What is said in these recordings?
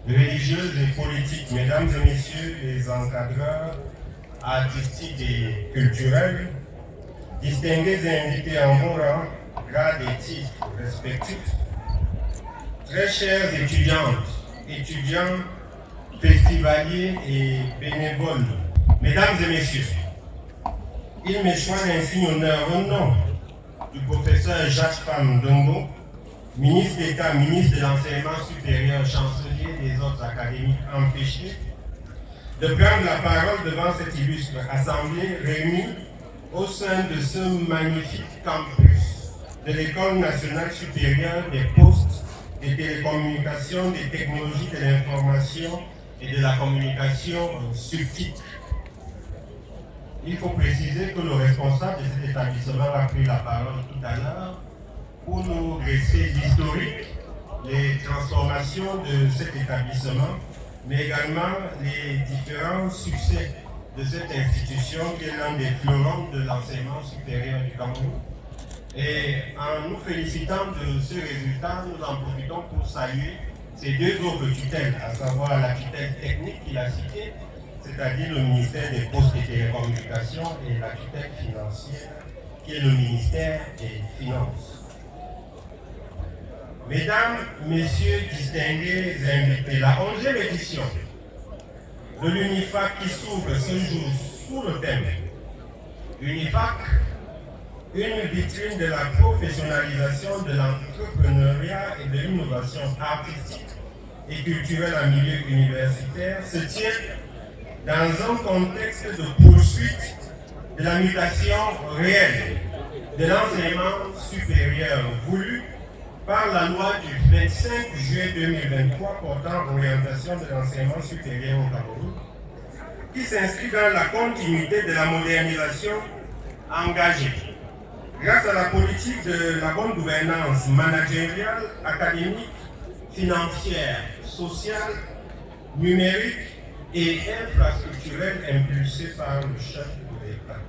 religieuses et politiques, mesdames et messieurs les encadreurs artistiques et culturels, distingués et invités en vos rangs, grades et titres respectifs, très chères étudiantes, étudiants, festivaliers et bénévoles, mesdames et messieurs, il me choisit ainsi honneur au nom du professeur Jacques Famdongo, ministre d'État, ministre de l'Enseignement supérieur, chancelier des autres académiques empêchés, de prendre la parole devant cette illustre assemblée réunie au sein de ce magnifique campus de l'École nationale supérieure des postes, des télécommunications, des technologies de l'information et de la communication subtitre. Il faut préciser que le responsable de cet établissement a pris la parole tout à l'heure pour nous dresser l'historique, les transformations de cet établissement, mais également les différents succès de cette institution qui est l'un des fleurons de l'enseignement supérieur du Cameroun. Et en nous félicitant de ce résultat, nous en profitons pour saluer ces deux autres tutelles, à savoir la tutelle technique qu'il a citée, c'est-à-dire le ministère des Postes et Télécommunications, et la tutelle financière, qui est le ministère des Finances. Mesdames, Messieurs, distingués invités, la 11e édition de l'UNIFAC qui s'ouvre ce jour sous le thème UNIFAC, une vitrine de la professionnalisation de l'entrepreneuriat et de l'innovation artistique et culturelle en milieu universitaire, se tient dans un contexte de poursuite de la mutation réelle de l'enseignement supérieur voulu par la loi du 25 juillet 2023 portant orientation de l'enseignement supérieur au Cameroun, qui s'inscrit dans la continuité de la modernisation engagée grâce à la politique de la bonne gouvernance managériale, académique, financière, sociale, numérique et infrastructurelle impulsée par le chef de l'État.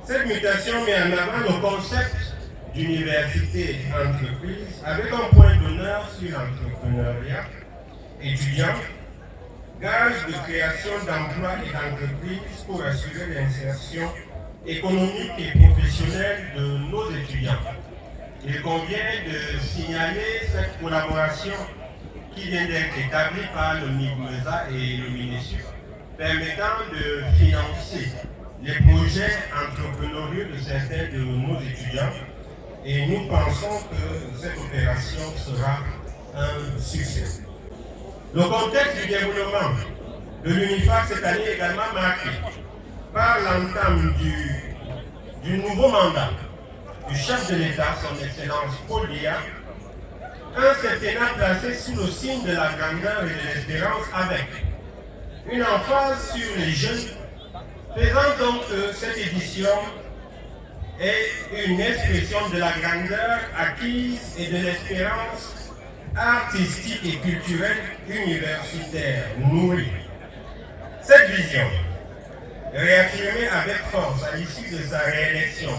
Cette mutation met en avant le concept d'université-entreprise avec un point d'honneur sur l'entrepreneuriat étudiant, gage de création d'emplois et d'entreprises pour assurer l'insertion économique et professionnelle de nos étudiants. Il convient de signaler cette collaboration qui vient d'être établie par le MIGMESA et le MINESUP, permettant de financer les projets entrepreneuriaux de certains de nos étudiants. Et nous pensons que cette opération sera un succès. Le contexte du développement de l'UNIFAC cette année est également marqué par l'entame du nouveau mandat du chef de l'État, son Excellence Paul Biya, un septennat placé sous le signe de la grandeur et de l'espérance avec une emphase sur les jeunes, faisant donc que cette édition est une expression de la grandeur acquise et de l'espérance artistique et culturelle universitaire nourrie. Cette vision, réaffirmée avec force à l'issue de sa réélection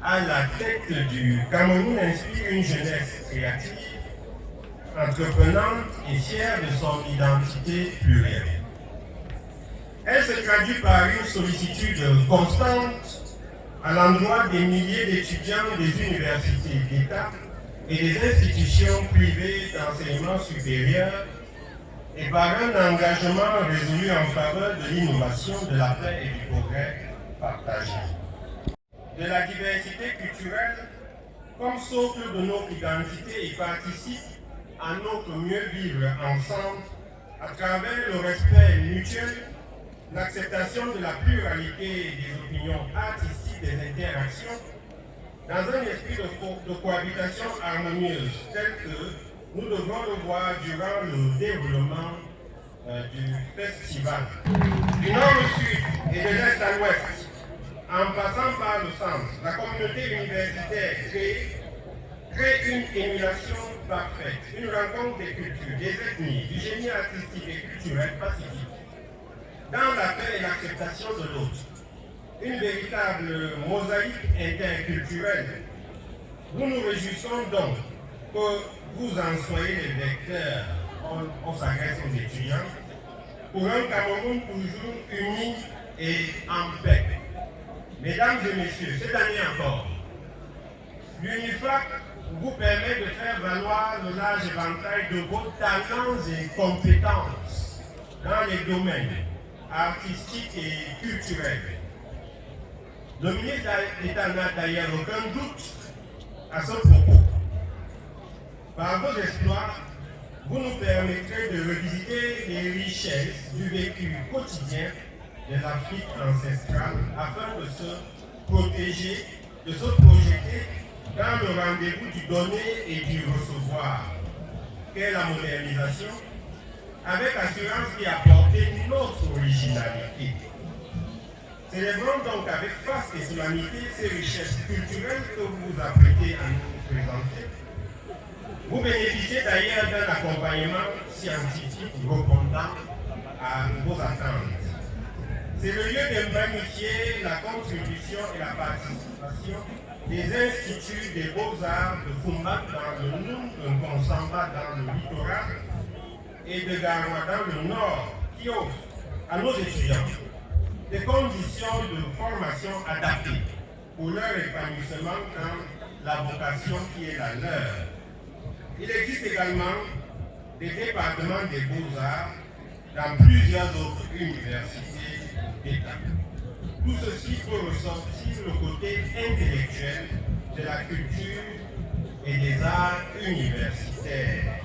à la tête du Cameroun, inspire une jeunesse créative, entreprenante et fière de son identité plurielle. Elle se traduit par une sollicitude constante à l'endroit des milliers d'étudiants des universités d'État et des institutions privées d'enseignement supérieur et par un engagement résolu en faveur de l'innovation, de la paix et du progrès partagé. De la diversité culturelle comme socle de notre identité et participe à notre mieux vivre ensemble à travers le respect mutuel, l'acceptation de la pluralité des opinions artistiques, des interactions, dans un esprit de cohabitation harmonieuse tel que nous devons le voir durant le développement du festival. Du nord au sud et de l'est à l'ouest, en passant par le centre, la communauté universitaire crée une émulation parfaite, une rencontre des cultures, des ethnies, du génie artistique et culturel pacifique, dans la paix et l'acceptation de l'autre. Une véritable mosaïque interculturelle. Nous nous réjouissons donc que vous en soyez les vecteurs on s'adresse aux étudiants, pour un Cameroun toujours uni et en paix. Mesdames et messieurs, cette année encore, l'UNIFAC vous permet de faire valoir le large éventail de vos talents et compétences dans les domaines artistiques et culturels. Le ministre d'État n'a d'ailleurs aucun doute à ce propos. Par vos exploits, vous nous permettrez de revisiter les richesses du vécu quotidien de l'Afrique ancestrale afin de se protéger, de se projeter dans le rendez-vous du donner et du recevoir, qu'est la modernisation, avec assurance qui apporte notre originalité. Célébrons donc avec force et solennité ces richesses culturelles que vous vous apprêtez à nous présenter. Vous bénéficiez d'ailleurs d'un accompagnement scientifique répondant à vos attentes. C'est le lieu de magnifier la contribution et la participation des instituts des beaux-arts de Fumba dans le Noun, de Konsamba dans le littoral et de Garoua dans le nord, qui offrent à nos étudiants des conditions de formation adaptées pour leur épanouissement dans la vocation qui est la leur. Il existe également des départements des beaux-arts dans plusieurs autres universités d'État. Tout ceci peut ressortir le côté intellectuel de la culture et des arts universitaires.